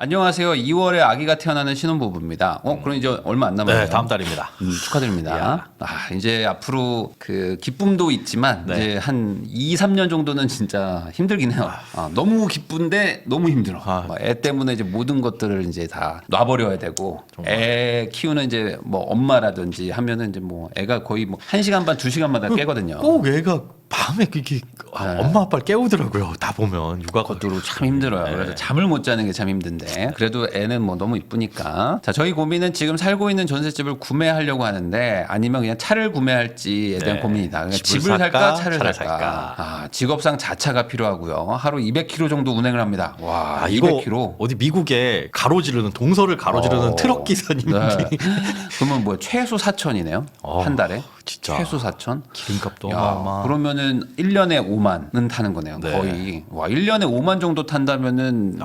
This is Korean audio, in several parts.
안녕하세요. 2월에 아기가 태어나는 신혼부부입니다. 그럼 이제 얼마 안 남았네요. 네, 다음 달입니다. 축하드립니다. 이제 앞으로 그 기쁨도 있지만 이제 한 2, 3년 정도는 진짜 힘들긴 해요. 너무 기쁜데 너무 힘들어. 애 때문에 이제 모든 것들을 이제 다 놔버려야 되고 애 키우는 이제 뭐 엄마라든지 하면은 이제 뭐 애가 거의 뭐 1시간 반, 2시간마다 깨거든요. 꼭 애가 밤에 그게 엄마 아빠를 깨우더라고요. 다 보면 육아 그것도 참 힘들어요. 그래서 잠을 못 자는 게 참 힘든데 그래도 애는 뭐 너무 이쁘니까. 자, 저희 고민은 지금 살고 있는 전셋집을 구매하려고 하는데 아니면 그냥 차를 구매할지에 대한 고민이다. 그러니까 집을 살까 차를 살까. 직업상 자차가 필요하고요. 하루 200km 정도 운행을 합니다. 와, 200km. 이거 어디 미국에 가로지르는 동서를 가로지르는 트럭 기사님이 그러면 뭐 최소 4천이네요. 한 달에. 진짜 최소 4천. 기름값도 그러면은 1년에 5만은 타는 거네요. 네. 거의. 와, 1년에 5만 정도 탄다면은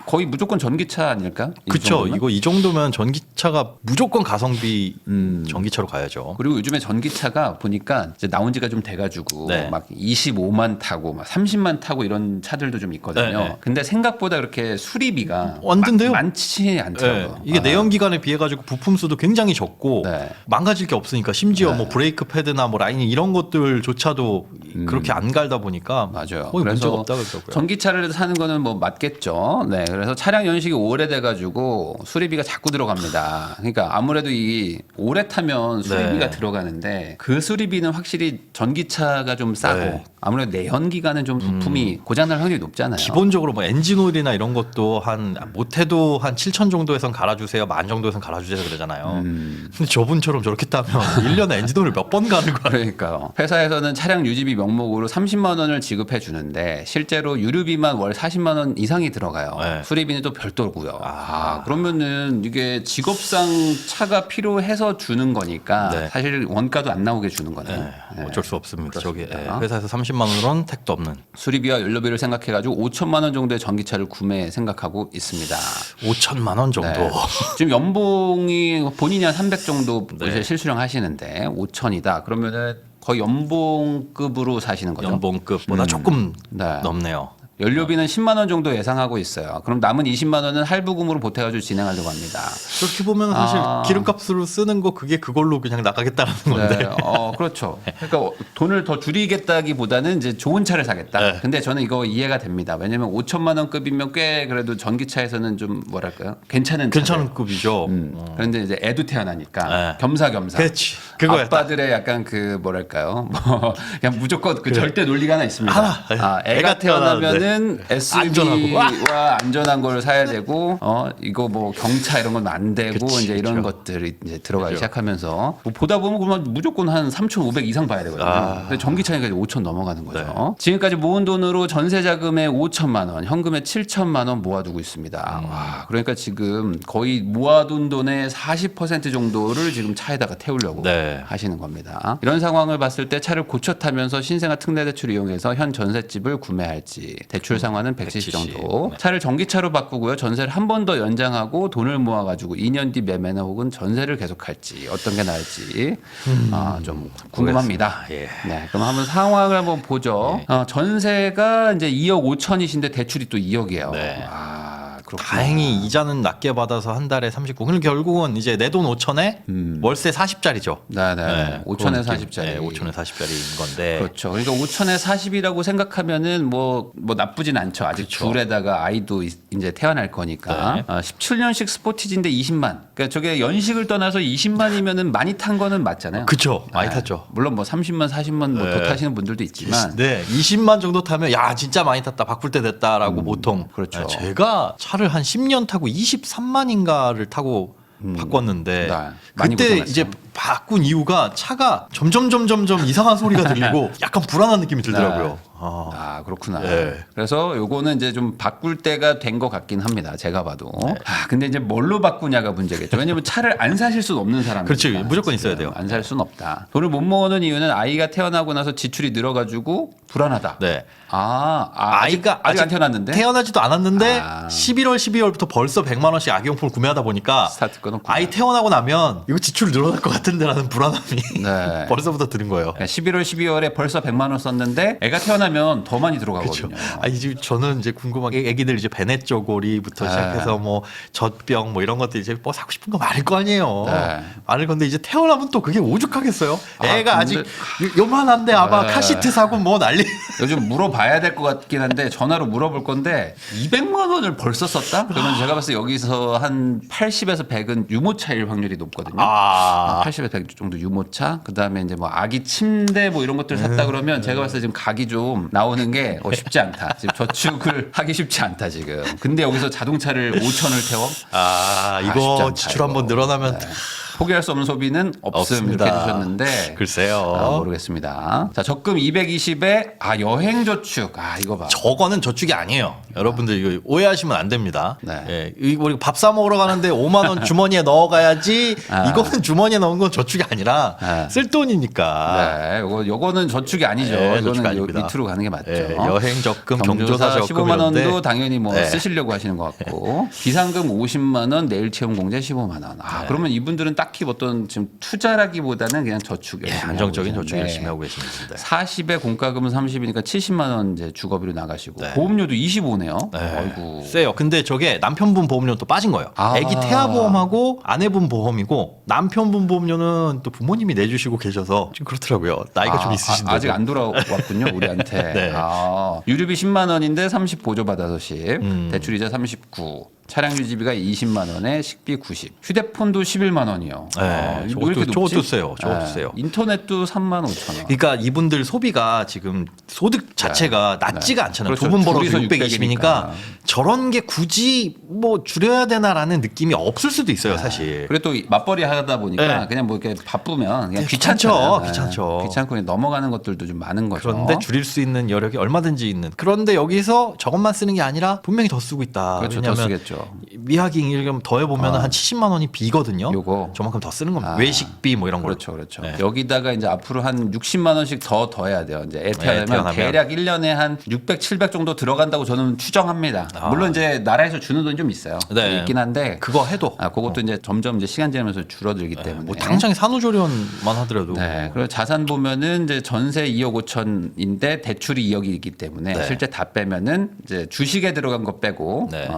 거의 무조건 전기차 아닐까? 그렇죠. 이거 이 정도면 전기차가 무조건 가성비 전기차로 가야죠. 그리고 요즘에 전기차가 보니까 이제 나온 지가 좀 돼가지고 막 25만 타고 막 30만 타고 이런 차들도 좀 있거든요. 근데 생각보다 그렇게 수리비가 완전데요? 많지 않더라고요. 이게 내연기관에 비해 가지고 부품 수도 굉장히 적고 망가질 게 없으니까 심지어 뭐 브레이크 패드나 뭐 라이닝 이런 것들조차도 그렇게 안 갈다 보니까 맞아요. 거의 문제가 그래서 없다 그러더라고요. 전기차를 사는 거는 뭐 맞겠죠. 네, 그래서 차량 연식이 오래돼가지고 수리비가 자꾸 들어갑니다. 그러니까 아무래도 이 오래 타면 수리비가 들어가는데 그 수리비는 확실히 전기차가 좀 싸고 아무래도 내연기관은 좀 부품이 고장날 확률이 높잖아요. 기본적으로 뭐 엔진 오일이나 이런 것도 한 못해도 한 7천 정도에선 갈아주세요, 10,000 정도에선 갈아주세요 그러잖아요. 근데 저분처럼 저렇게 따면 1년에 엔진 오일 몇 번 가는 거야. 그러니까요. 회사에서는 차량 유지비 명목으로 30만 원을 지급해 주는데 실제로 유류비만 월 40만 원 이상이 들어가요. 수리비는 또 별도고요. 그러면은 이게 직업상 차가 필요해서 주는 거니까 사실 원가도 안 나오게 주는 거네요. 어쩔 수 없습니다. 저기 회사에서 30만 원으로는 택도 없는. 수리비와 연료비를 생각해가지고 5천만 원 정도의 전기차를 구매 생각하고 있습니다. 5천만 원 정도. 지금 연봉이 본인이 한 300 정도 이제 실수령 하시는데 5천이다. 그러면은 거의 연봉급으로 사시는 거죠. 연봉급보다 조금 넘네요. 연료비는 10만 원 정도 예상하고 있어요. 그럼 남은 20만 원은 할부금으로 보태가지고 진행하려고 합니다. 그렇게 보면 사실 기름값으로 쓰는 거 그게 그걸로 그냥 나가겠다는 건데. 그렇죠. 그러니까 돈을 더 줄이겠다기보다는 이제 좋은 차를 사겠다. 근데 저는 이거 이해가 됩니다. 왜냐면 5천만 원급이면 꽤 그래도 전기차에서는 좀 뭐랄까요? 괜찮은 급이죠. 그런데 이제 애도 태어나니까 겸사겸사. 그렇지. 그거야. 아빠들의 약간 그 뭐랄까요? 뭐 그냥 무조건 그 절대 논리가 하나 있습니다. 애가 태어나면은 SUV와 안전한 걸 사야 되고 이거 뭐 경차 이런 건 안 되고 이제 이런 것들이 이제 들어가기 시작하면서 뭐 보다 보면 그러면 무조건 한 3,500 이상 봐야 되거든요. 근데 전기차니까 5천 넘어가는 거죠. 지금까지 모은 돈으로 전세 자금에 5천만 원, 현금에 7천만 원 모아두고 있습니다. 와, 그러니까 지금 거의 모아둔 돈의 40% 정도를 지금 차에다가 태우려고 하시는 겁니다. 이런 상황을 봤을 때 차를 고쳐 타면서 신생아 특례 대출 이용해서 현 전셋집을 구매할지 대출 상환은 170 정도. 차를 전기차로 바꾸고요. 전세를 한 번 더 연장하고 돈을 모아가지고 2년 뒤 매매나 혹은 전세를 계속할지 어떤 게 나을지 좀 궁금합니다. 네, 그럼 한번 상황을 한번 보죠. 전세가 이제 2억 5천이신데 대출이 또 2억이에요. 다행히 이자는 낮게 받아서 한 달에 39. 그럼 결국은 이제 내 돈 5천에 월세 40짜리죠. 네. 5천에 40짜리. 5천에 40짜리인 건데. 그렇죠. 그러니까 5천에 40이라고 생각하면은 뭐 나쁘진 않죠. 아직 둘에다가 아이도 이제 태어날 거니까. 17년식 스포티지인데 20만. 그러니까 저게 연식을 떠나서 20만이면은 많이 탄 거는 맞잖아요. 그렇죠. 많이 탔죠. 물론 뭐 30만, 40만 뭐 더 타시는 분들도 있지만. 20만 정도 타면 야 진짜 많이 탔다. 바꿀 때 됐다라고 보통. 그렇죠. 제가 차를 한 10년 타고 23만인가를 타고 바꿨는데 많이 그때 고생했어요. 이제 바꾼 이유가 차가 점점 이상한 소리가 들리고 약간 불안한 느낌이 들더라고요. 그렇구나. 그래서 요거는 이제 좀 바꿀 때가 된 것 같긴 합니다. 제가 봐도. 근데 이제 뭘로 바꾸냐가 문제겠죠. 왜냐면 차를 안 사실 수는 없는 사람이니까. 그렇지. 무조건 있어야 돼요. 안 살 수는 없다. 돈을 못 모으는 이유는 아이가 태어나고 나서 지출이 늘어가지고 불안하다. 아직 안 태어났는데? 태어나지도 않았는데 11월, 12월부터 벌써 100만 원씩 아기용품을 구매하다 보니까 스타트 끊었구나. 아이 태어나고 나면 이거 지출 늘어날 것 같아. 같은데라는 불안함이 네. 벌써부터 드는 거예요. 11월, 12월에 벌써 100만 원 썼는데 애가 태어나면 더 많이 들어가거든요. 아, 이제 저는 이제 궁금한 게 애기들 이제 베넷 쪼고리부터 시작해서 뭐 젖병 뭐 이런 것들 이제 뭐 사고 싶은 거 많을 거 아니에요. 네. 많을 건데 이제 태어나면 또 그게 오죽하겠어요. 애가 근데- 아직 요만한데 아마 네. 카시트 사고 뭐 난리. 요즘 물어봐야 될 것 같긴 한데 전화로 물어볼 건데 200만 원을 벌써 썼다? 그러면 제가 봤을 때 여기서 한 80에서 100은 유모차일 확률이 높거든요. 아. 80에서 100 정도 유모차. 그다음에 이제 뭐 아기 침대 뭐 이런 것들 샀다 그러면 제가 봤을 때 지금 각이 좀 나오는 게 쉽지 않다. 지금 저축을 하기 쉽지 않다 지금. 근데 여기서 자동차를 5천을 태워? 아, 쉽지 이거 않다, 지출 한번 이거. 늘어나면 네. 포기할 수 없는 소비는 없음 없습니다. 이렇게 해주셨는데 글쎄요. 모르겠습니다. 자 적금 220에 여행 저축 이거 봐. 저거는 저축이 아니에요. 여러분들 이거 오해하시면 안 됩니다. 네. 예, 우리 밥 사 먹으러 가는데 5만 원 주머니에 넣어가야지. 이거는 주머니에 넣은 건 저축이 아니라 쓸 돈이니까. 네, 요거는 저축이 아니죠. 네, 저축 이거는 아닙니다. 밑으로 가는 게 맞죠. 예, 여행 적금, 경조사 적금 15만 원도 이런데. 당연히 뭐 네. 쓰시려고 하시는 것 같고 비상금 50만 원, 내일 채용 공제 15만 원. 그러면 이분들은 딱히 어떤 지금 투자라기보다는 그냥 저축 예, 열심히 안정적인 하고 저축 계시는데 열심히 하고 계십니다. 40에 공과금은 30이니까 70만 원 이제 주거비로 나가시고 네. 보험료도 25네요. 네. 아이고. 세요. 근데 저게 남편분 보험료는 또 빠진 거예요. 아기 태아 보험하고 아내분 보험이고 남편분 보험료는 또 부모님이 내주시고 계셔서 좀 그렇더라고요. 나이가 좀 있으신데 아직 안 돌아왔군요 우리한테. 네. 유류비 10만 원인데 30 보조받아서 10, 대출이자 39. 차량 유지비가 20만 원에 식비 90. 휴대폰도 11만 원이요. 네, 왜 이렇게 저것도 높지? 세요. 저것도 세요. 인터넷도 3만 5천 원. 그러니까 이분들 소비가 지금 소득 자체가 낮지가 않잖아요. 그렇죠. 두 분 벌어서 둘이서 620이니까 저런 게 굳이 뭐 줄여야 되나라는 느낌이 없을 수도 있어요, 사실. 그리고 또 맞벌이 하다 보니까 네. 그냥 뭐 이렇게 바쁘면 그냥 네, 귀찮죠. 귀찮죠. 귀찮고 그냥 넘어가는 것들도 좀 많은 거죠. 그런데 줄일 수 있는 여력이 얼마든지 있는. 그런데 여기서 저것만 쓰는 게 아니라 분명히 더 쓰고 있다. 그렇죠. 더 왜냐하면 쓰겠죠. 미학이 일금 더해 보면 한 70만 원이 비거든요. 요거. 저만큼 더 쓰는 겁니다. 외식비 뭐 이런 거. 그렇죠, 그렇죠. 네. 여기다가 이제 앞으로 한 60만 원씩 더 더해야 돼요. 이제 애 태어나면 태어나면. 대략 1년에 한 600, 700 정도 들어간다고 저는 추정합니다. 물론 이제 나라에서 주는 돈이 좀 있어요. 네. 있긴 한데 그거 해도 그것도 이제 점점 이제 시간 지나면서 줄어들기 때문에. 뭐 당장에 산후조리원만 하더라도 네. 그리고 자산 보면은 이제 전세 2억 5천인데 대출이 2억이기 때문에 네. 실제 다 빼면은 이제 주식에 들어간 거 빼고 네.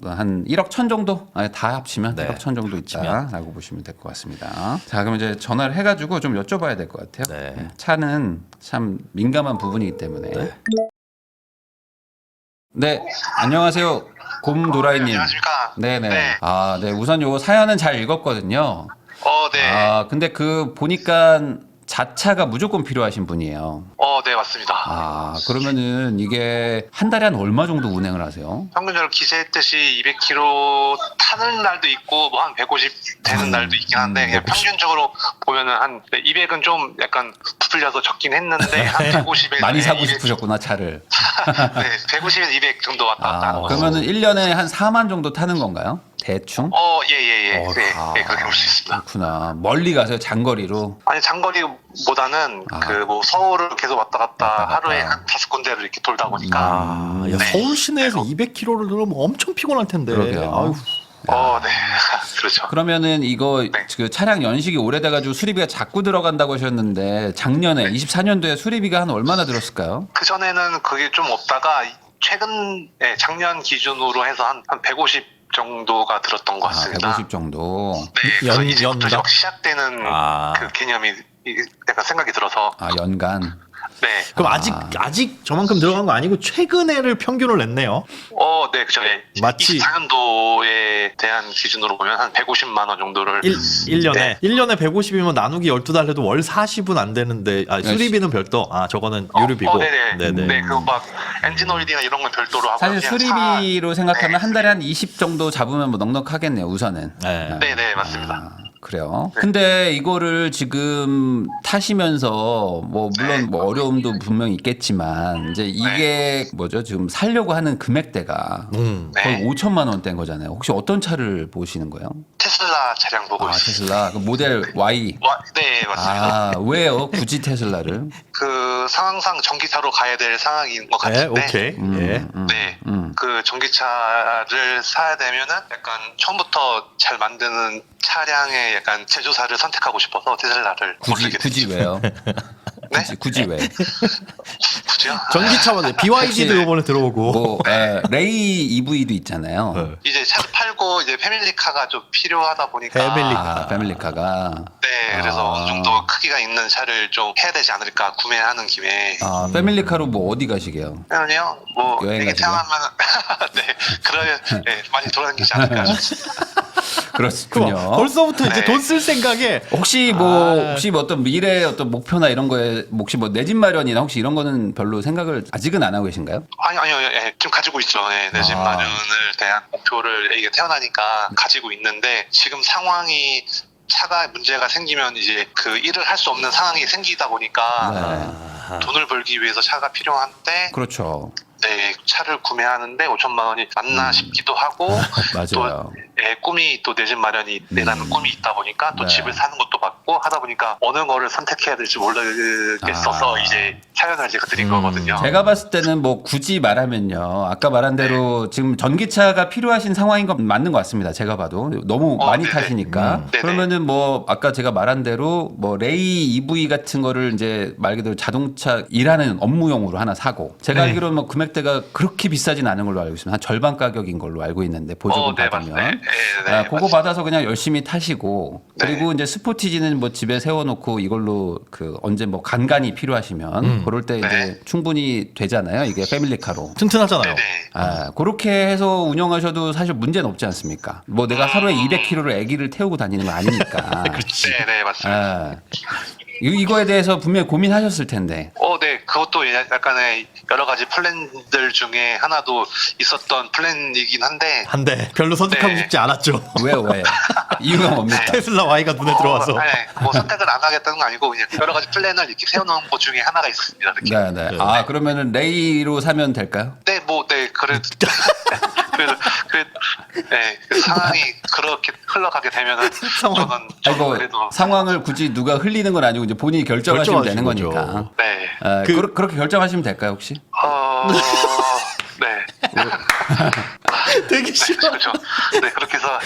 한 1억 천 정도 다 합치면 네. 1억 천 정도 있다라고 보시면 될 것 같습니다. 자, 그럼 이제 전화를 해가지고 좀 여쭤봐야 될 것 같아요. 네. 차는 참 민감한 부분이기 때문에. 네, 안녕하세요, 곰도라이님. 안녕하십니까. 네네. 네. 네. 우선 요 사연은 잘 읽었거든요. 네. 근데 그 보니까 자차가 무조건 필요하신 분이에요. 네, 맞습니다. 그러면은 이게 한 달에 한 얼마 정도 운행을 하세요? 평균적으로 기재했듯이 200km 타는 날도 있고 뭐 한 150 되는 날도 있긴 한데 그냥 평균적으로 보면은 한 200은 좀 약간 부풀려서 적긴 했는데 한 150에 많이 사고 싶으셨구나, 차를. 네, 150에서 200 정도 왔다 갔다 하는 거. 그러면은 1년에 한 4만 정도 타는 건가요? 대충? 예. 네, 그렇게 볼 수 있습니다. 그렇구나. 멀리 가세요, 장거리로? 아니 장거리보다는 그 뭐 서울을 계속 왔다 갔다 하루에 한 5군데를 이렇게 돌다 보니까 야, 서울 시내에서 200km를 들으면 엄청 피곤할 텐데. 그러게요. 아유, 네. 그렇죠. 그러면은 이거 그 차량 연식이 오래돼가지고 수리비가 자꾸 들어간다고 하셨는데 작년에 24년도에 수리비가 한 얼마나 들었을까요? 그 전에는 그게 좀 없다가 최근 작년 기준으로 해서 한 150 정도가 들었던 것 같습니다. 150 정도. 네, 그래서 이제부터 연간? 시작되는 아. 그 개념이 약간 생각이 들어서 연간. 네. 그럼 아직 저만큼 들어간 거 아니고 최근에를 평균을 냈네요. 네, 그죠. 마치- 24년도에 대한 기준으로 보면 한 150만 원 정도를 1년에 네. 1년에 150이면 나누기 12달 해도 월 40은 안 되는데 수리비는 별도. 저거는 유류비고. 네네. 네, 그거 막 엔진 오일이나 이런 건 별도로 하고 사실 그냥 수리비로 생각하면 네. 한 달에 한 20 정도 잡으면 뭐 넉넉하겠네요, 우선은. 네. 네, 맞습니다. 그래요. 근데 이거를 지금 타시면서 뭐 물론 뭐 어려움도 분명히 있겠지만 이제 이게 뭐죠? 지금 살려고 하는 금액대가 거의 5천만 원대인 거잖아요. 혹시 어떤 차를 보시는 거예요? 테슬라 차량 보고 있습니다. 테슬라 그 모델 Y. 네, 맞습니다. 왜요? 굳이 테슬라를? 그 상황상 전기차로 가야 될 상황인 것 네, 같은데. 오케이. 예. 네. 그 전기차를 사야 되면은 약간 처음부터 잘 만드는 차량의 약간 제조사를 선택하고 싶어서 테슬라를 고르게 굳이 됐죠. 왜요? 네? 굳이 왜? 굳이요? 전기차만 BYD도 혹시 이번에 들어오고. 뭐 레이 EV도 있잖아요. 네. 이제 차를 팔고 이제 패밀리카가 좀 필요하다 보니까 패밀리카. 패밀리카가. 네, 그래서 어느 정도 크기가 있는 차를 좀 해야 되지 않을까 구매하는 김에. 패밀리카로 뭐 어디 가시게요? 그러면요, 뭐 여행 이게 가시게요? 태어나면 네, 그러면 네, 많이 돌아다니지 않을까 싶습니다. 그렇군요. 벌써부터 이제 네. 돈 쓸 생각에 혹시 뭐 어떤 미래의 어떤 목표나 이런 거에 혹시 뭐 내 집 마련이나 혹시 이런 거는 별로 생각을 아직은 안 하고 계신가요? 아니요, 예, 지금 가지고 있죠. 예, 내 집 아. 마련을 대한 목표를 이게 태어나니까 가지고 있는데 지금 상황이 차가 문제가 생기면 이제 그 일을 할 수 없는 상황이 생기다 보니까 돈을 벌기 위해서 차가 필요한데 그렇죠. 네, 차를 구매하는데 5천만 원이 맞나 싶기도 하고 맞아요. 또 꿈이 또 내 집 마련이 내라는 꿈이 있다 보니까 또 네. 집을 사는 것도 맞고 하다 보니까 어느 거를 선택해야 될지 모르겠어서 이제 사연을 이제 드린 거거든요. 제가 봤을 때는 뭐 굳이 말하면요. 아까 말한 대로 지금 전기차가 필요하신 상황인 건 맞는 것 같습니다. 제가 봐도 너무 많이 네네. 타시니까. 네네. 그러면은 뭐 아까 제가 말한 대로 뭐 레이 EV 같은 거를 이제 말 그대로 자동차 일하는 업무용으로 하나 사고. 제가 네. 알기로는 뭐 금액대가 그렇게 비싸진 않은 걸로 알고 있습니다. 한 절반 가격인 걸로 알고 있는데 보조금 네, 받으면. 맞습니다. 네, 그거 맞습니다. 받아서 그냥 열심히 타시고 그리고 이제 스포티지는 뭐 집에 세워놓고 이걸로 그 언제 뭐 간간히 필요하시면 그럴 때 이제 충분히 되잖아요. 이게 패밀리카로. 튼튼하잖아요. 네네. 그렇게 해서 운영하셔도 사실 문제는 없지 않습니까? 뭐 내가 하루에 200km를 아기를 태우고 다니는 건 아니니까. 네, 맞습니다. 이거에 대해서 분명히 고민하셨을 텐데. 네, 그것도 약간의 여러 가지 플랜들 중에 하나도 있었던 플랜이긴 한데 별로 선택하고 네. 싶지 않았죠. 왜요? 이유가 뭡니까? 테슬라 Y가 눈에 들어와서. 네, 뭐 선택을 안 하겠다는 거 아니고 그냥 여러 가지 플랜을 이렇게 세워놓은 것 중에 하나가 있었습니다. 이렇게. 네. 그러면은 레이로 사면 될까요? 네, 그래도 그 상황이 그렇게 흘러가게 되면은 상황. 저는 그래도 상황을 굳이 누가 흘리는 건 아니고 이제 본인이 결정하시면 되는 결정하시는 거니까. 네, 그렇게 결정하시면 될까요, 혹시? 네. 되게 싫어. 그렇죠. 네, 그렇게 해서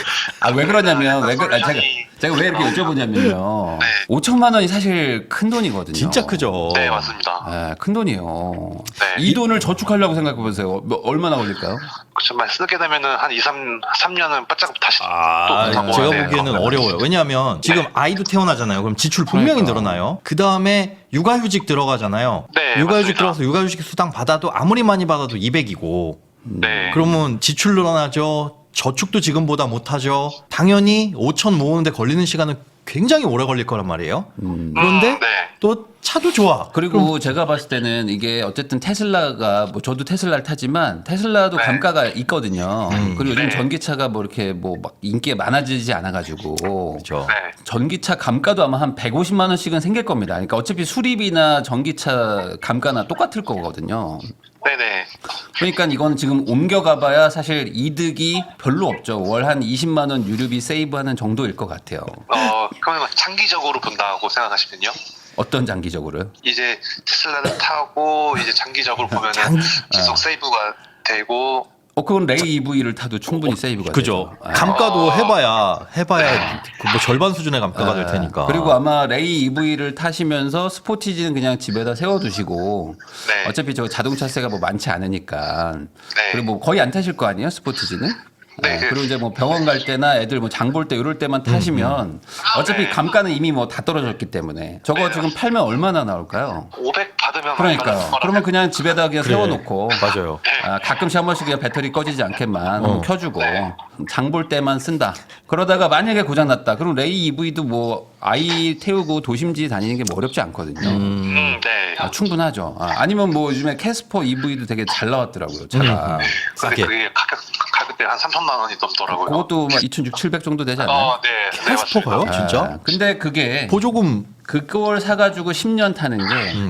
왜 그러냐면 솔루션이- 제가 왜 이렇게 여쭤보냐면요. 네. 5천만 원이 사실 큰 돈이거든요. 진짜 크죠. 네, 맞습니다. 큰 돈이에요. 네. 이 돈을 저축하려고 생각해 보세요. 얼마나 걸릴까요? 정말 쓰게 되면은 한 3년은 바짝 다시 또 제가 모아야 돼요. 보기에는 어려워요. 왜냐하면 지금 아이도 태어나잖아요. 그럼 지출 분명히 그러니까. 늘어나요. 그 다음에 육아휴직 들어가잖아요. 네, 육아휴직 맞습니다. 들어가서 육아휴직 수당 받아도 아무리 많이 받아도 200이고 네. 그러면 지출 늘어나죠. 저축도 지금보다 못하죠. 당연히 5천 모으는데 걸리는 시간은 굉장히 오래 걸릴 거란 말이에요. 그런데 네. 또 차도 좋아. 그리고 제가 봤을 때는 이게 어쨌든 테슬라가 뭐 저도 테슬라를 타지만 테슬라도 네. 감가가 있거든요. 그리고 요즘 네. 전기차가 뭐 이렇게 뭐 막 인기가 많아지지 않아가지고 그렇죠. 네. 전기차 감가도 아마 한 150만 원씩은 생길 겁니다. 그러니까 어차피 수리비나 전기차 감가나 똑같을 거거든요. 네네. 그러니까 이건 지금 옮겨가봐야 사실 이득이 별로 없죠. 월 한 20만 원 유류비 세이브하는 정도일 것 같아요. 그러면 장기적으로 본다고 생각하시면요. 어떤 장기적으로요? 이제 테슬라를 타고 이제 장기적으로 보면은 지속 세이브가 되고 그건 레이 EV를 타도 충분히 세이브가 그죠. 되죠. 감가도 해봐야 그뭐 절반 수준의 감가가 될 테니까. 그리고 아마 레이 EV를 타시면서 스포티지는 그냥 집에다 세워두시고 네. 어차피 저 자동차세가 뭐 많지 않으니까 네. 그리고 뭐 거의 안 타실 거 아니에요 스포티지는? 네. 그리고 이제 뭐 병원 갈 때나 애들 뭐 장 볼 때 이럴 때만 타시면 어차피 네. 감가는 이미 뭐 다 떨어졌기 때문에 저거 지금 팔면 얼마나 나올까요? 500 받으면 그러니까요. 얼마나 그러면 그냥 집에다 그냥 그래. 세워놓고 맞아요. 가끔씩 한 번씩 그냥 배터리 꺼지지 않게만 켜주고 장 볼 때만 쓴다. 그러다가 만약에 고장 났다. 그럼 레이 EV도 뭐 아이 태우고 도심지 다니는 게 뭐 어렵지 않거든요. 네. 충분하죠. 아니면 뭐 요즘에 캐스퍼 EV도 되게 잘 나왔더라고요. 차가. 근데 싸게. 그게 가격대 한 3천만 원이 넘더라고요. 그것도 막 2,600, 700 정도 되지 않나요? 네. 캐스퍼가요? 맞습니다. 진짜? 근데 그게 보조금 그걸 사가지고 10년 타는 게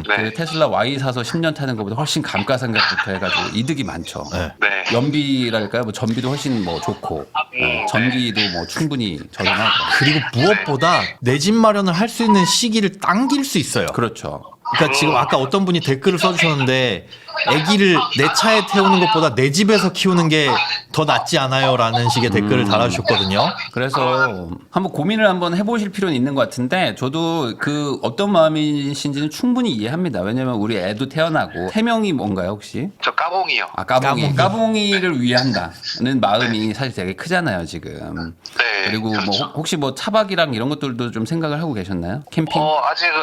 그 네. 테슬라 Y 사서 10년 타는 것보다 훨씬 감가상각부터 해가지고 이득이 많죠. 네. 네. 연비랄까요? 뭐 전비도 훨씬 뭐 좋고 전기도 뭐 충분히 저렴하고 그리고 무엇보다 내 집 마련을 할 수 있는 시기를 당길 수 있어요. 그렇죠. 그러니까 지금 아까 어떤 분이 댓글을 써주셨는데 아기를 내 차에 태우는 것보다 내 집에서 키우는 게 더 낫지 않아요라는 식의 댓글을 달아주셨거든요. 그래서 한번 고민을 한번 해보실 필요는 있는 것 같은데 저도 그 어떤 마음이신지는 충분히 이해합니다. 왜냐면 우리 애도 태어나고 3명이 뭔가요 혹시? 저 까봉이요. 아 까봉이를 위해 한다는 마음이 사실 되게 크잖아요 지금. 네. 그리고 그렇죠. 뭐 혹시 뭐 차박이랑 이런 것들도 좀 생각을 하고 계셨나요? 캠핑? 아직은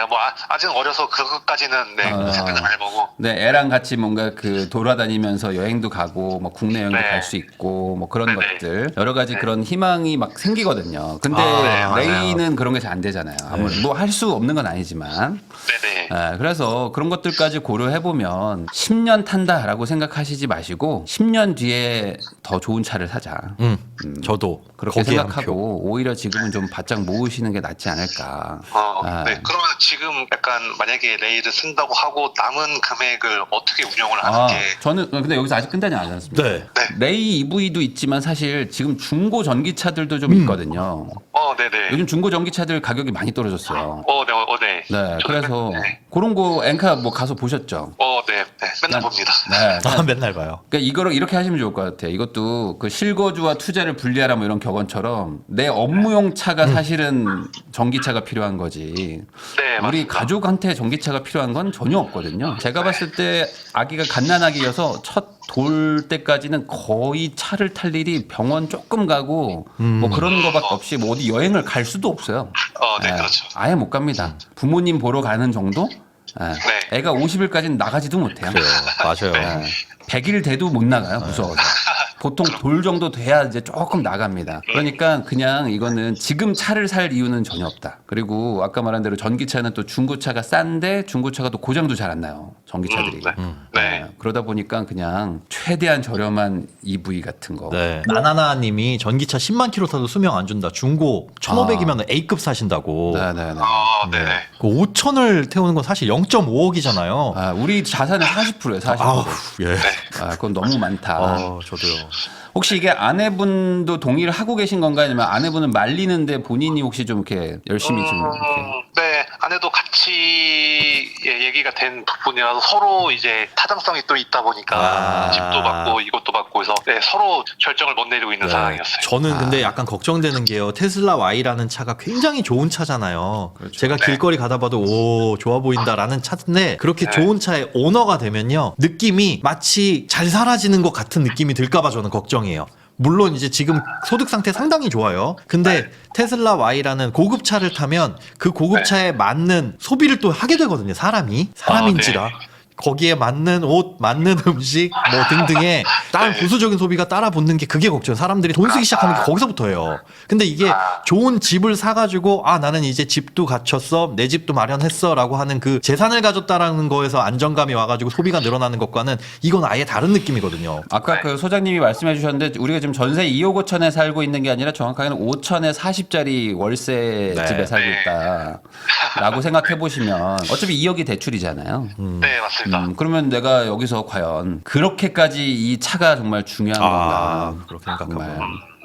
뭐 아직은 어려서 그것까지는 생각을 안 해보고. 네, 애랑 같이 뭔가 그 돌아다니면서 여행도 가고 뭐 국내 여행도 네. 갈 수 있고 뭐 그런 네네. 것들 여러 가지 그런 희망이 막 생기거든요. 근데 네, 레이는 그런 게 잘 안 되잖아요. 아무리 뭐 할 수 없는 건 아니지만. 네네. 그래서 그런 것들까지 고려해 보면 10년 탄다라고 생각하시지 마시고 10년 뒤에 더 좋은 차를 사자. 저도 그렇게 거기에 한 표. 생각하고 오히려 지금은 좀 바짝 모으시는 게 낫지 않을까. 네. 그러면 지금 약간 만약에 레이를 쓴다고 하고 남은 금액을 어떻게 운영을 하는 게? 저는 근데 여기서 아직 끝나지 않았습니다. 네. 레이 EV도 있지만 사실 지금 중고 전기차들도 좀 있거든요. 네네. 요즘 중고 전기차들 가격이 많이 떨어졌어요. 네. 네, 그래서 네. 그런 거 엔카 뭐 가서 보셨죠? 네. 맨날 봅니다. 네. 맨날 봐요. 그러니까 이거를 이렇게 하시면 좋을 것 같아요. 이것도 그 실거주와 투자를 분리하라 뭐 이런 격언처럼 내 업무용 차가 사실은 전기차가 필요한 거지. 네, 우리 맞습니다. 가족한테 전기차가 필요한 건 전혀 없거든요. 제가 봤을 때 아기가 갓난아기여서 첫 돌 때까지는 거의 차를 탈 일이 병원 조금 가고 뭐 그런 거밖에 없이 뭐 어디 여행을 갈 수도 없어요. 네, 그렇죠. 아예 못 갑니다. 부모님 보러 가는 정도? 네. 애가 50일까지는 나가지도 못해요. 그래요. 맞아요. 100일 돼도 못 나가요. 무서워서. 보통 돌 정도 돼야 이제 조금 나갑니다. 그러니까 그냥 이거는 지금 차를 살 이유는 전혀 없다. 그리고 아까 말한 대로 전기차는 또 중고차가 싼데 중고차가 또 고장도 잘 안 나요. 전기차들이. 네. 그러다 보니까 그냥 최대한 저렴한 EV 같은 거. 네. 나나나님이 전기차 10만 킬로 타도 수명 안 준다. 중고 1,500이면 A급 사신다고. 네네네. 네네. 그 5천을 태우는 건 사실 0.5억이잖아요. 우리 자산의 40%예요. 40%. 아우, 예. 그건 너무 많다. 저도요. 혹시 이게 아내분도 동의를 하고 계신 건가요? 아니면 아내분은 말리는데 본인이 혹시 좀 이렇게 열심히 좀 이렇게. 네, 아내도 같이 얘기가 된 부분이라서 서로 이제 타당성이 또 있다 보니까 집도 받고 이것도 받고 해서 서로 결정을 못 내리고 있는 상황이었어요. 저는 근데 약간 걱정되는 게요. 테슬라 Y라는 차가 굉장히 좋은 차잖아요. 그렇죠. 제가 길거리 가다 봐도 오 좋아 보인다라는 차인데 그렇게 좋은 차의 오너가 되면요. 느낌이 마치 잘 살아지는 것 같은 느낌이 들까봐 저는 걱정이에요. 물론 이제 지금 소득 상태 상당히 좋아요. 근데 테슬라 Y라는 고급차를 타면 그 고급차에 맞는 소비를 또 하게 되거든요. 사람인지라. 거기에 맞는 옷, 맞는 음식 뭐 등등의 다른 부수적인 소비가 따라 붙는 게 그게 걱정. 사람들이 돈 쓰기 시작하는 게 거기서부터예요. 근데 이게 좋은 집을 사가지고 나는 이제 집도 갖췄어, 내 집도 마련했어라고 하는 그 재산을 가졌다라는 거에서 안정감이 와가지고 소비가 늘어나는 것과는 이건 아예 다른 느낌이거든요. 아까 그 소장님이 말씀해 주셨는데 우리가 지금 전세 2억 5천에 살고 있는 게 아니라 정확하게는 5천에 40짜리 월세 집에 살고 있다라고 생각해 보시면 어차피 2억이 대출이잖아요. 네, 맞습니다. 그러면 내가 여기서 과연 그렇게까지 이 차가 정말 중요한 건가? 그렇게 정말 생각하면.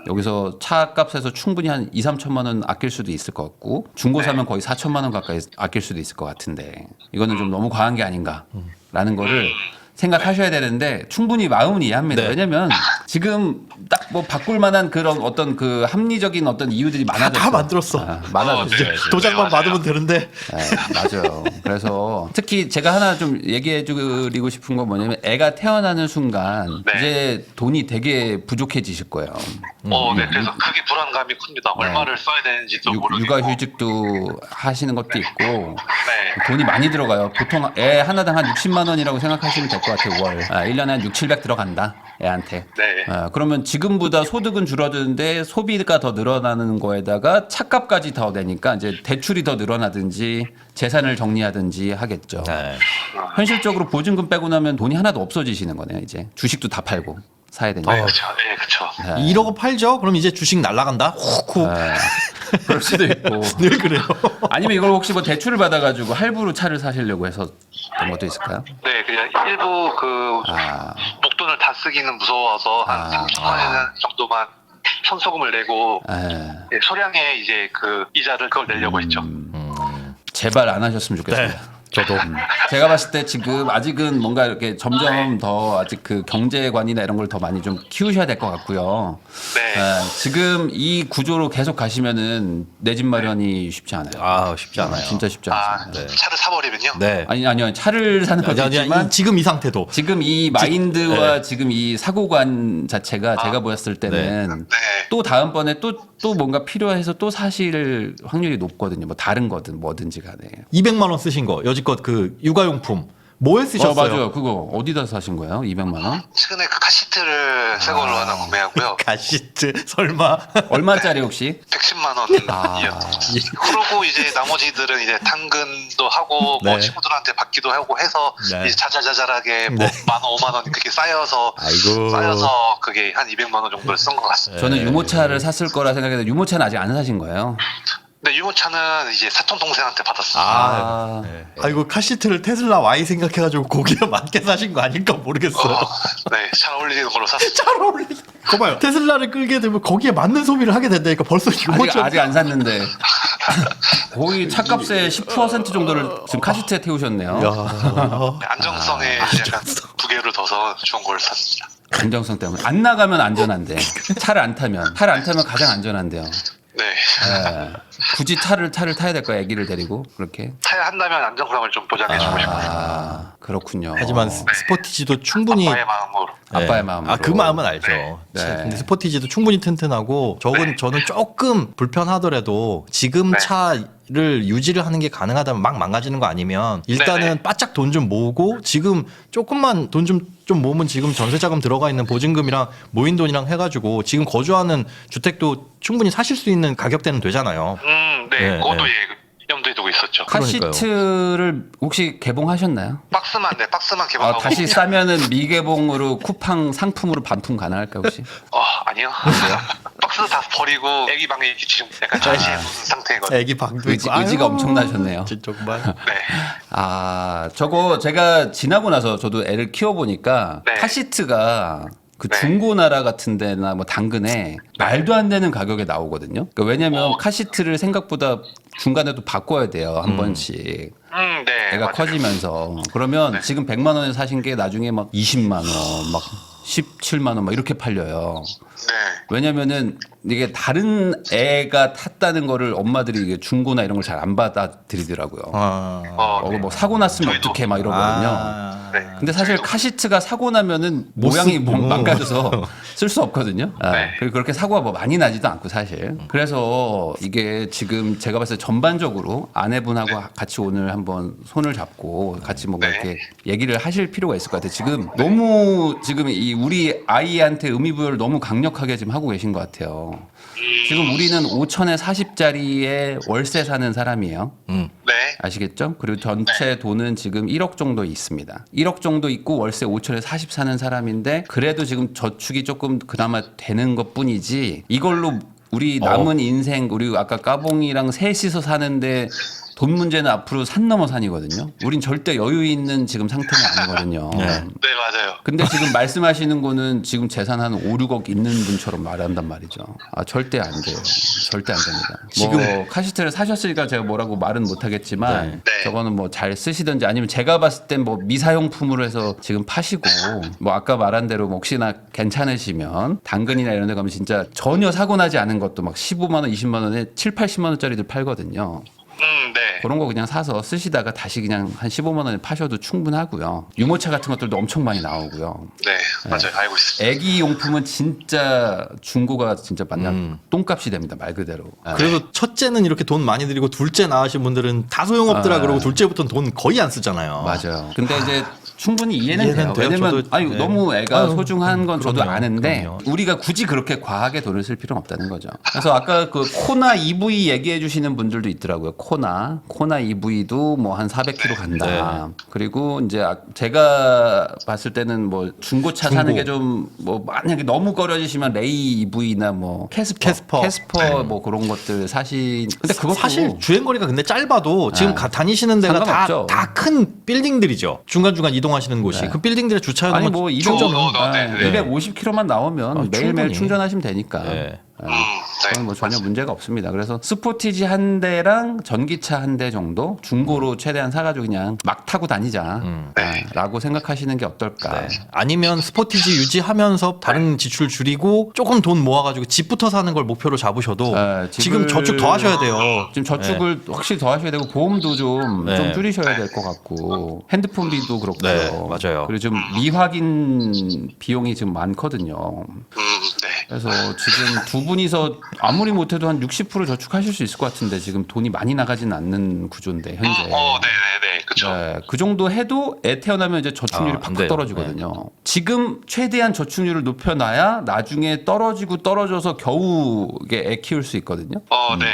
여기서 차 값에서 충분히 한 2, 3천만 원 아낄 수도 있을 것 같고 중고 사면 거의 4천만 원 가까이 아낄 수도 있을 것 같은데 이거는 좀 너무 과한 게 아닌가라는 거를 생각하셔야 되는데 충분히 마음은 이해합니다. 네. 왜냐면 지금 딱 뭐 바꿀 만한 그런 어떤 그 합리적인 어떤 이유들이 많아졌어요. 다 만들었어. 많아졌어요. 도장만 받으면 되는데. 맞아요. 그래서 특히 제가 하나 좀 얘기해 드리고 싶은 건 뭐냐면 애가 태어나는 순간 이제 돈이 되게 부족해지실 거예요. 네, 그래서 그게 불안감이 큽니다. 얼마를 써야 되는지도 모르겠고. 육아휴직도 하시는 것도 있고 돈이 많이 들어가요. 보통 애 하나당 한 60만 원이라고 생각하시면 될 것 같아요. 월. 1년에 한 6, 700 들어간다. 애한테. 네. 그러면 지금보다 소득은 줄어드는데 소비가 더 늘어나는 거에다가 차값까지 더 되니까 이제 대출이 더 늘어나든지 재산을 정리하든지 하겠죠. 네. 현실적으로 보증금 빼고 나면 돈이 하나도 없어지시는 거네요. 이제 주식도 다 팔고 사야 되니까. 그렇죠. 네, 그렇죠. 1억 팔죠? 그럼 이제 주식 날라간다? 훅. 그럴 수도 있고. 늘 그래요. 아니면 이걸 혹시 뭐 대출을 받아가지고 할부로 차를 사시려고 해서 그런 것도 있을까요? 네, 그냥 일부 그 목돈을 다 쓰기는 무서워서 한 3천만 원 정도만 현소금을 내고 소량의 이제 그 이자를 그걸 내려고 했죠. 제발 안 하셨으면 좋겠습니다. 저도. 제가 봤을 때 지금 아직은 뭔가 이렇게 점점 더 아직 그 경제관이나 이런 걸 더 많이 좀 키우셔야 될 것 같고요. 네. 지금 이 구조로 계속 가시면은 내 집 마련이 쉽지 않아요. 아 쉽지 않아요. 진짜 쉽지 아, 않습니다. 차를 사버리면요? 네. 아니요 차를 사는 것도 있지만 지금 이 상태도 지금 이 마인드와 지금 이 사고관 자체가 제가 보였을 때는 네. 또 다음번에 또 뭔가 필요해서 또 사실 확률이 높거든요. 뭐 다른 거든 뭐든지 간에. 200만 원 쓰신 거 여지껏 그 육아용품 뭐에 쓰셨어요? 맞아요. 그거 어디다 사신 거예요? 200만 원? 최근에 그 카시트를 새 걸로 하나 구매하고요. 가시트 설마 얼마짜리 혹시? 110만 원이었던 그러고 이제 나머지들은 이제 당근도 하고 뭐 네. 친구들한테 받기도 하고 해서 네. 이제 자잘자잘하게 뭐 네. 10,000원, 50,000원 그렇게 쌓여서 그게 한 200만 원 정도를 쓴 것 같습니다. 저는 유모차를 샀을 거라 생각했는데 유모차는 아직 안 사신 거예요? 근데 유모차는 이제 사촌 동생한테 받았어요. 아이고 카시트를 테슬라 Y 생각해가지고 거기에 맞게 사신 거 아닐까 모르겠어요. 네, 잘 어울리는 걸로 샀어요. 잘 어울리네. 거봐요. 테슬라를 끌게 되면 거기에 맞는 소비를 하게 된다니까 벌써 유모차 아직 안 샀는데 거의 차값의 10% 정도를 지금 카시트에 태우셨네요. 안정성에 약간 부계를 둬서 좋은 걸 샀습니다. 안정성 때문에 안 나가면 안전한데 차를 안 타면 가장 안전한데요. 네. 네. 굳이 차를 타야 될 거야 아기를 데리고 그렇게. 타야 한다면 안정성을 좀 보장해주고 싶어요. 그렇군요. 하지만 스포티지도 충분히 아빠의 마음으로. 아빠의 마음으로. 그 마음은 알죠. 네. 근데 스포티지도 충분히 튼튼하고 저는 조금 불편하더라도 지금 네. 차를 유지를 하는 게 가능하다면 막 망가지는 거 아니면 일단은 네네. 바짝 돈 좀 모으고 지금 조금만 돈 좀 모으면 지금 전세자금 들어가 있는 보증금이랑 모인 돈이랑 해가지고 지금 거주하는 주택도 충분히 사실 수 있는 가격대는 되잖아요. 네. 네, 그것도 네. 염두에 두고 있었죠. 카시트를 혹시 개봉하셨나요? 박스만 개봉하고. 다시 싸면은 미개봉으로 쿠팡 상품으로 반품 가능할까요 혹시? 아니요. 박스 다 버리고 애기 방에 지금 약간 전시해 놓은 상태거든요. 애기 방도 있고. 의지가 엄청나셨네요. 진짜 정말. 네. 저거 제가 지나고 나서 저도 애를 키워보니까 네. 카시트가 그 네. 중고나라 같은 데나 뭐 당근에 말도 안 되는 가격에 나오거든요. 그러니까 왜냐면 카시트를 생각보다 중간에도 바꿔야 돼요. 한 번씩. 네. 애가 맞아요. 커지면서. 그러면 네. 지금 100만 원에 사신 게 나중에 막 20만 원, 막 17만 원 막 이렇게 팔려요. 네. 왜냐면은 이게 다른 애가 탔다는 거를 엄마들이 이게 중고나 이런 걸 잘 안 받아들이더라고요. 뭐 사고 났으면 저희도. 어떡해 막 이러거든요. 네. 근데 사실 카시트가 사고 나면은 모양이 망가져서 쓸 수 없거든요. 네. 그리고 그렇게 사고가 뭐 많이 나지도 않고 사실. 그래서 이게 지금 제가 봤을 때 전반적으로 아내분하고 같이 오늘 한번 손을 잡고 같이 뭔가 네. 이렇게 얘기를 하실 필요가 있을 것 같아요. 지금 너무 지금 이 우리 아이한테 의미부여를 너무 강력하게 지금 하고 계신 것 같아요. 지금 우리는 5천에 40짜리에 월세 사는 사람이에요. 네. 아시겠죠? 그리고 전체 돈은 지금 1억 정도 있습니다. 1억 정도 있고 월세 5천에 40 사는 사람인데 그래도 지금 저축이 조금 그나마 되는 것뿐이지 이걸로 우리 남은 인생 우리 아까 까봉이랑 셋이서 사는데 돈 문제는 앞으로 산 넘어 산이거든요. 우린 절대 여유 있는 지금 상태는 아니거든요. 네, 맞아요. 근데 지금 말씀하시는 거는 지금 재산 한 5, 6억 있는 분처럼 말한단 말이죠. 절대 안 돼요. 절대 안 됩니다. 지금 뭐 카시트를 사셨으니까 제가 뭐라고 말은 못 하겠지만 네. 저거는 뭐 잘 쓰시든지 아니면 제가 봤을 땐 뭐 미사용품으로 해서 지금 파시고 뭐 아까 말한 대로 뭐 혹시나 괜찮으시면 당근이나 이런 데 가면 진짜 전혀 사고 나지 않은 것도 막 15만 원, 20만 원에 7, 80만 원짜리들 팔거든요. 네. 그런 거 그냥 사서 쓰시다가 다시 그냥 한 15만 원에 파셔도 충분하고요. 유모차 같은 것들도 엄청 많이 나오고요. 네, 맞아요. 알고 있습니다. 애기 용품은 진짜 중고가 진짜 만약 똥값이 됩니다. 말 그대로. 그래도 첫째는 이렇게 돈 많이 들이고 둘째 낳으신 분들은 다 소용없더라 그러고 둘째부터는 돈 거의 안 쓰잖아요. 맞아요. 근데 이제 충분히 이해는 이해는 돼요. 돼요. 왜냐면 저도, 네. 너무 애가 소중한 건 저도 그럼요. 아는데 그럼요. 우리가 굳이 그렇게 과하게 돈을 쓸 필요는 없다는 거죠. 그래서 아까 그 코나 EV 얘기해 주시는 분들도 있더라고요. 코나 EV도 뭐 한 400km 간다. 그리고 이제 제가 봤을 때는 뭐 중고차 사는 게 좀 뭐 만약에 너무 꺼려지시면 레이 EV나 뭐 캐스퍼 뭐 그런 것들 근데 그것도 사실 주행거리가 근데 짧아도 지금 다니시는 데가 상관없죠. 다 큰 빌딩들이죠. 중간중간 이동하시는 곳이. 그 빌딩들에 주차해 아니 놓으면 뭐 충전. 250km만 나오면 매일매일 충분히. 충전하시면 되니까. 네. 그건 뭐 전혀 맞습니다. 문제가 없습니다. 그래서 스포티지 한 대랑 전기차 한 대 정도 중고로 최대한 사가지고 그냥 막 타고 다니자 라고 생각하시는 게 어떨까. 네. 아니면 스포티지 유지하면서 다른 지출 줄이고 조금 돈 모아가지고 집부터 사는 걸 목표로 잡으셔도 네, 지금 저축 더 하셔야 돼요. 지금 저축을 확실히 더 하셔야 되고 보험도 좀 네. 줄이셔야 될 것 같고 핸드폰비도 그렇고요. 네, 맞아요. 그리고 좀 미확인 비용이 지금 많거든요. 네. 그래서 지금 두 분이서 아무리 못해도 한 60% 저축하실 수 있을 것 같은데 지금 돈이 많이 나가지는 않는 구조인데 현재. 네네네. 그쵸. 네, 그 정도 해도 애 태어나면 이제 저축률이 안 팍팍 돼요. 떨어지거든요. 지금 최대한 저축률을 높여놔야 나중에 떨어지고 떨어져서 겨우 이게 애 키울 수 있거든요. 네.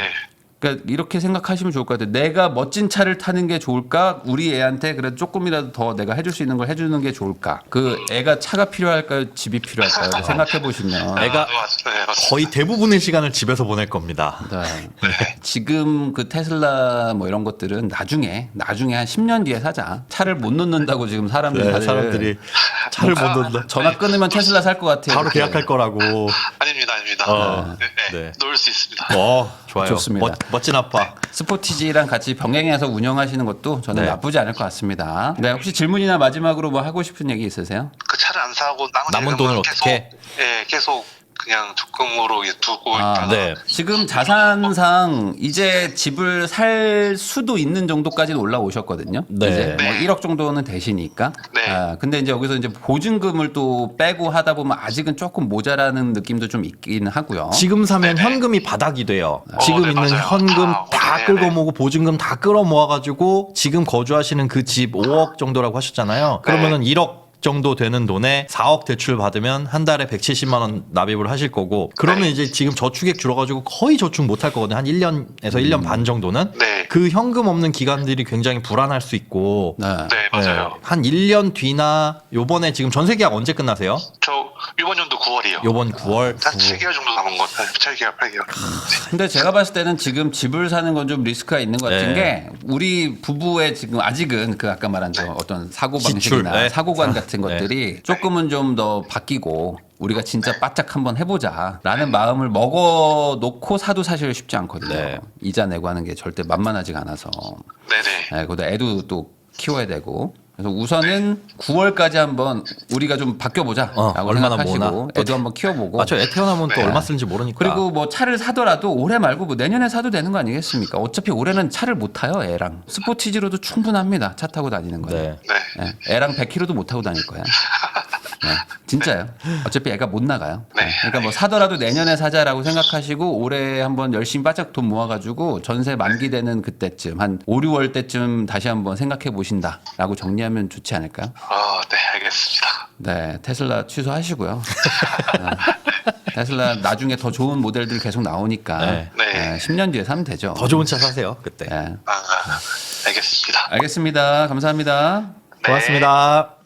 그러니까 이렇게 생각하시면 좋을 것 같아요. 내가 멋진 차를 타는 게 좋을까? 우리 애한테 그래도 조금이라도 더 내가 해줄 수 있는 걸 해주는 게 좋을까? 그 애가 차가 필요할까요? 집이 필요할까요? 생각해 보시면 애가 네, 맞습니다. 거의 대부분의 시간을 집에서 보낼 겁니다. 네. 지금 그 테슬라 뭐 이런 것들은 나중에 한 10년 뒤에 사자. 차를 못 놓는다고 지금 사람들이 다들 사람들이 차를 못 놓는다. 전화 끊으면 테슬라 살 것 같아요. 바로 이렇게. 계약할 거라고. 아닙니다. 네. 놓을 수 있습니다. 좋아요. 좋습니다. 멋진 아빠. 스포티지랑 같이 병행해서 운영하시는 것도 저는 네. 나쁘지 않을 것 같습니다. 네, 혹시 질문이나 마지막으로 뭐 하고 싶은 얘기 있으세요? 그 차를 안 사고 남은 예금은 돈을 계속, 어떻게? 계속 그냥 적금으로 두고 아, 있다가 네. 지금 자산상 이제 집을 살 수도 있는 정도까지는 올라오셨거든요. 네. 이제 뭐 네. 1억 정도는 되시니까. 네. 근데 이제 여기서 이제 보증금을 또 빼고 하다 보면 아직은 조금 모자라는 느낌도 좀 있긴 하고요. 지금 사면 현금이 바닥이 돼요. 지금 네, 있는 맞아요. 현금 아, 다 네, 끌고 네. 모으고 보증금 다 끌어 모아가지고 지금 거주하시는 그 집 5억 정도라고 하셨잖아요. 그러면은 1억 정도 되는 돈에 4억 대출 받으면 한 달에 170만 원 납입을 하실 거고 그러면 네. 이제 지금 저축액 줄어가지고 거의 저축 못 할 거거든요. 한 1년에서 1년 반 정도는. 네. 그 현금 없는 기간들이 굉장히 불안할 수 있고 네. 네, 맞아요. 한 1년 뒤나 요번에 지금 전세 계약 언제 끝나세요? 저 이번 연도 9월이요. 요번 9월. 한 7개월 정도 남은 것 같아요. 7개월, 8개월. 근데 제가 봤을 때는 지금 집을 사는 건 좀 리스크가 있는 것 같은 네. 게 우리 부부의 지금 아직은 그 아까 말한 저 어떤 사고 방식이나 지출, 네. 사고관 같은 것들이 조금은 좀 더 바뀌고 우리가 진짜 바짝 한번 해보자라는 마음을 먹어놓고 사도 사실 쉽지 않거든요. 네. 이자 내고 하는 게 절대 만만하지가 않아서. 네네. 거기다 애도 또 키워야 되고. 그래서 우선은 9월까지 한번 우리가 좀 바뀌어보자라고 얼마나 생각하시고 모으나. 애도 한번 키워보고. 맞죠. 애 태어나면 또 네. 얼마 쓰는지 모르니까. 그리고 뭐 차를 사더라도 올해 말고 뭐 내년에 사도 되는 거 아니겠습니까? 어차피 올해는 차를 못 타요, 애랑. 스포티지로도 충분합니다. 차 타고 다니는 거는. 네. 네. 애랑 100km도 못 타고 다닐 거야. 네, 진짜요. 어차피 애가 못 나가요. 네. 그러니까 뭐 사더라도 내년에 사자라고 생각하시고 올해 한번 열심히 바짝 돈 모아가지고 전세 만기되는 그때쯤 한 5, 6월 때쯤 다시 한번 생각해 보신다라고 정리하면 좋지 않을까요? 네, 알겠습니다. 네, 테슬라 취소하시고요. 테슬라 나중에 더 좋은 모델들 계속 나오니까 네. 네. 10년 뒤에 사면 되죠. 더 좋은 차 사세요. 그때. 네. 알겠습니다. 알겠습니다. 감사합니다. 네. 고맙습니다.